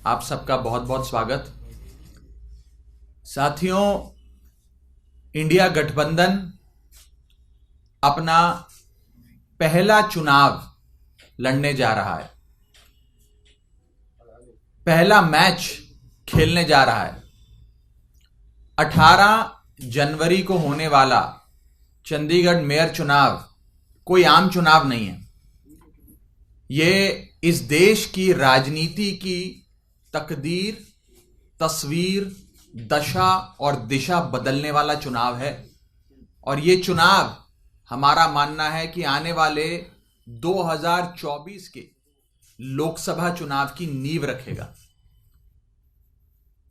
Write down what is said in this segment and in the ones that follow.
आप सबका बहुत बहुत स्वागत। साथियों, इंडिया गठबंधन अपना पहला चुनाव लड़ने जा रहा है, पहला मैच खेलने जा रहा है। 18 जनवरी को होने वाला चंडीगढ़ मेयर चुनाव कोई आम चुनाव नहीं है। ये इस देश की राजनीति की तकदीर, तस्वीर, दशा और दिशा बदलने वाला चुनाव है। और ये चुनाव हमारा मानना है कि आने वाले 2024 के लोकसभा चुनाव की नींव रखेगा।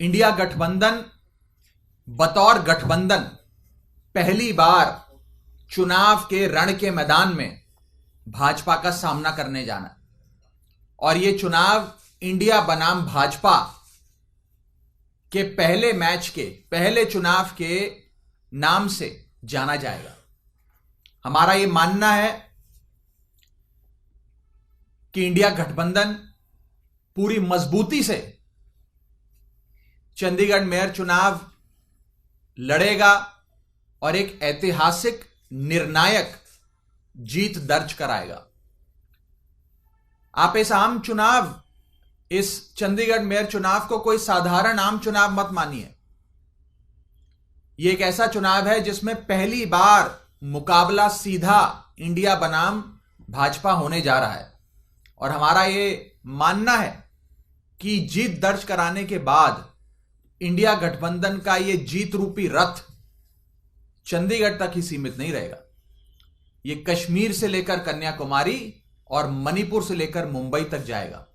इंडिया गठबंधन बतौर गठबंधन पहली बार चुनाव के रण के मैदान में भाजपा का सामना करने जाना, और यह चुनाव इंडिया बनाम भाजपा के पहले मैच के पहले चुनाव के नाम से जाना जाएगा। हमारा यह मानना है कि इंडिया गठबंधन पूरी मजबूती से चंडीगढ़ मेयर चुनाव लड़ेगा और एक ऐतिहासिक निर्णायक जीत दर्ज कराएगा। आप इस चंडीगढ़ मेयर चुनाव को कोई साधारण आम चुनाव मत मानिए। यह एक ऐसा चुनाव है जिसमें पहली बार मुकाबला सीधा इंडिया बनाम भाजपा होने जा रहा है। और हमारा यह मानना है कि जीत दर्ज कराने के बाद इंडिया गठबंधन का यह जीत रूपी रथ चंडीगढ़ तक ही सीमित नहीं रहेगा। यह कश्मीर से लेकर कन्याकुमारी और मणिपुर से लेकर मुंबई तक जाएगा।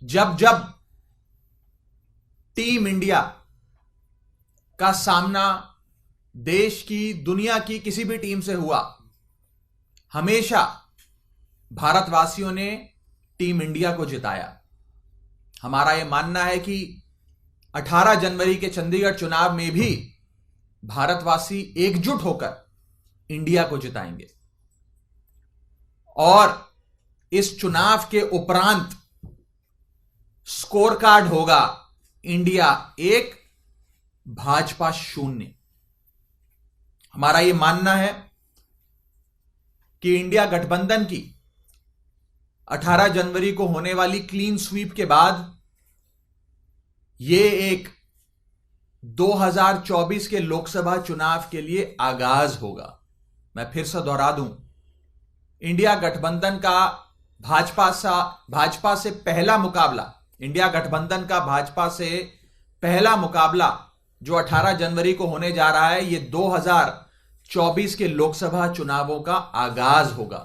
जब जब टीम इंडिया का सामना देश की, दुनिया की किसी भी टीम से हुआ, हमेशा भारतवासियों ने टीम इंडिया को जिताया। हमारा यह मानना है कि 18 जनवरी के चंडीगढ़ चुनाव में भी भारतवासी एकजुट होकर इंडिया को जिताएंगे। और इस चुनाव के उपरांत स्कोर कार्ड होगा इंडिया 1, भाजपा 0। हमारा यह मानना है कि इंडिया गठबंधन की 18 जनवरी को होने वाली क्लीन स्वीप के बाद यह एक 2024 के लोकसभा चुनाव के लिए आगाज होगा। मैं फिर से दोहरा दूं, इंडिया गठबंधन का भाजपा से पहला मुकाबला, इंडिया गठबंधन का भाजपा से पहला मुकाबला जो 18 जनवरी को होने जा रहा है, यह 2024 के लोकसभा चुनावों का आगाज होगा,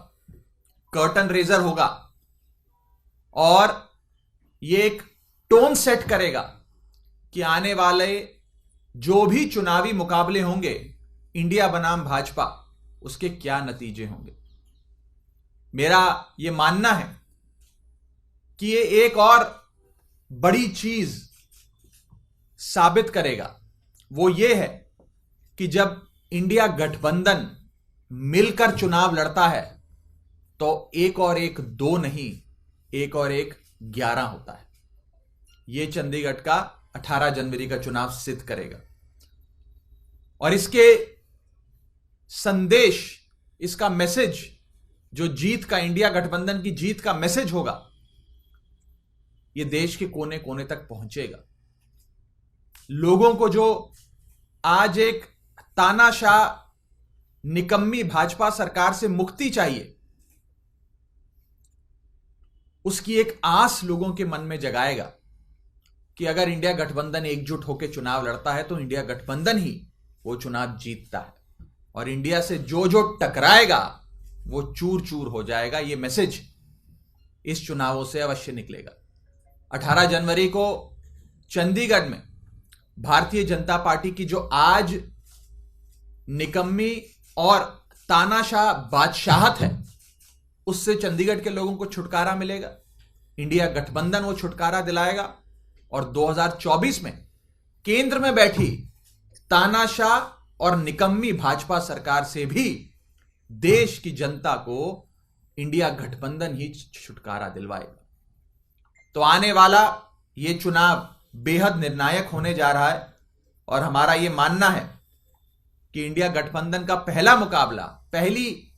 कर्टन रेजर होगा। और यह एक टोन सेट करेगा कि आने वाले जो भी चुनावी मुकाबले होंगे इंडिया बनाम भाजपा, उसके क्या नतीजे होंगे। मेरा यह मानना है कि यह एक और बड़ी चीज साबित करेगा। वो ये है कि जब इंडिया गठबंधन मिलकर चुनाव लड़ता है तो 1 और 1 2 नहीं, 1 और 1 11 होता है। यह चंडीगढ़ का 18 जनवरी का चुनाव सिद्ध करेगा। और इसके संदेश, इसका मैसेज, जो जीत का, इंडिया गठबंधन की जीत का मैसेज होगा, यह देश के कोने कोने तक पहुंचेगा। लोगों को जो आज एक तानाशाह निकम्मी भाजपा सरकार से मुक्ति चाहिए, उसकी एक आस लोगों के मन में जगाएगा कि अगर इंडिया गठबंधन एकजुट होकर चुनाव लड़ता है तो इंडिया गठबंधन ही वो चुनाव जीतता है, और इंडिया से जो जो टकराएगा वो चूर चूर हो जाएगा। ये मैसेज इस चुनावों से अवश्य निकलेगा। 18 जनवरी को चंडीगढ़ में भारतीय जनता पार्टी की जो आज निकम्मी और तानाशाह बादशाहत है, उससे चंडीगढ़ के लोगों को छुटकारा मिलेगा। इंडिया गठबंधन वो छुटकारा दिलाएगा और 2024 में केंद्र में बैठी तानाशाह और निकम्मी भाजपा सरकार से भी देश की जनता को इंडिया गठबंधन ही छुटकारा दिलवाएगा। तो आने वाला ये चुनाव बेहद निर्णायक होने जा रहा है और हमारा ये मानना है कि इंडिया गठबंधन का पहला मुकाबला, पहली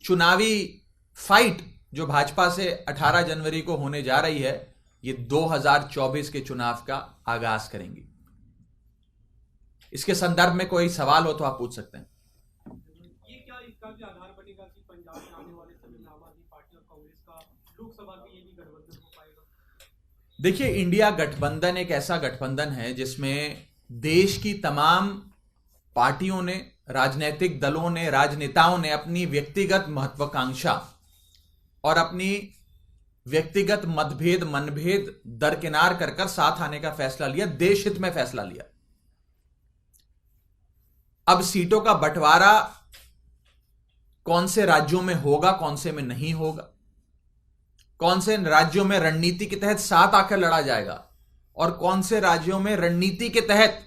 चुनावी फाइट जो भाजपा से 18 जनवरी को होने जा रही है, ये 2024 के चुनाव का आगाज करेंगी। इसके संदर्भ में कोई सवाल हो तो आप पूछ सकते हैं। ये क्या इसका भी आधार बनेगा कि पंजाब में आने वाले समय में आम आदमी पार्टी और कांग्रेस का लोकसभा के लिए भी गठबंधन हो पाएगा? देखिए, इंडिया गठबंधन एक ऐसा गठबंधन है जिसमें देश की तमाम पार्टियों ने, राजनीतिक दलों ने, राजनेताओं ने अपनी व्यक्तिगत महत्वाकांक्षा और अपनी व्यक्तिगत मतभेद, मनभेद दरकिनार कर कर साथ आने का फैसला लिया, देश हित में फैसला लिया। अब सीटों का बंटवारा कौन से राज्यों में होगा, कौन से में नहीं होगा, कौन से राज्यों में रणनीति के तहत साथ आकर लड़ा जाएगा और कौन से राज्यों में रणनीति के तहत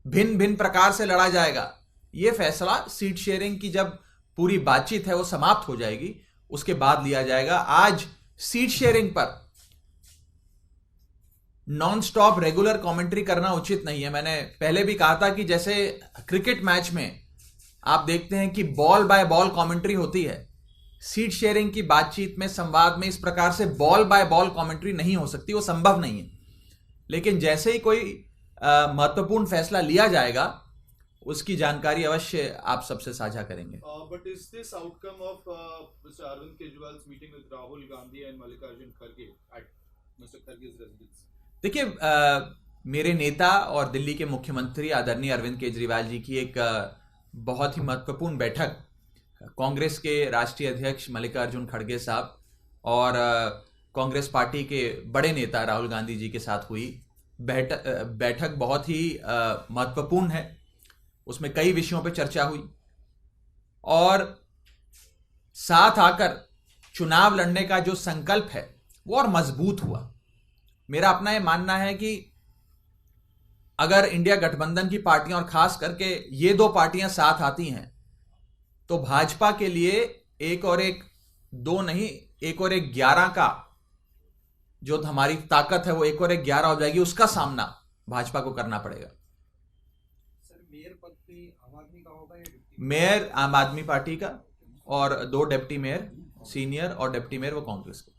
भिन्न भिन्न प्रकार से लड़ा जाएगा, यह फैसला सीट शेयरिंग की जब पूरी बातचीत है वो समाप्त हो जाएगी, उसके बाद लिया जाएगा। आज सीट शेयरिंग पर नॉन स्टॉप रेगुलर कमेंट्री करना उचित नहीं है। मैंने पहले भी कहा था कि जैसे क्रिकेट मैच में आप देखते हैं कि बॉल बाय बॉल कमेंट्री होती है, सीट शेयरिंग की बातचीत में, संवाद में इस प्रकार से बॉल बाय बॉल कमेंट्री नहीं हो सकती, वो संभव नहीं है। लेकिन जैसे ही कोई महत्वपूर्ण फैसला लिया जाएगा उसकी जानकारी अवश्य आप सबसे साझा करेंगे। But is this outcome of Mr. Arvind Kejriwal's meeting with Rahul Gandhi and Mallikarjun Kharge at Mr. Kharge's residence? देखिए, मेरे नेता और दिल्ली के मुख्यमंत्री आदरणीय अरविंद केजरीवाल जी की एक बहुत ही महत्वपूर्ण बैठक कांग्रेस के राष्ट्रीय अध्यक्ष मल्लिकार्जुन खड़गे साहब और कांग्रेस पार्टी के बड़े नेता राहुल गांधी जी के साथ हुई। बैठक बहुत ही महत्वपूर्ण है, उसमें कई विषयों पर चर्चा हुई और साथ आकर चुनाव लड़ने का जो संकल्प है वो और मजबूत हुआ। मेरा अपना ये मानना है कि अगर इंडिया गठबंधन की पार्टियां और खास करके ये दो पार्टियां साथ आती हैं तो भाजपा के लिए एक और एक 2 नहीं, 1 और 1 11 का जो हमारी ताकत है वो 1 और 1 11 हो जाएगी, उसका सामना भाजपा को करना पड़ेगा। सर, मेयर पद पे आम आदमी का होगा या मेयर आम आदमी पार्टी का और 2 डिप्टी मेयर सीनियर और डिप्टी मेयर वो कांग्रेस का।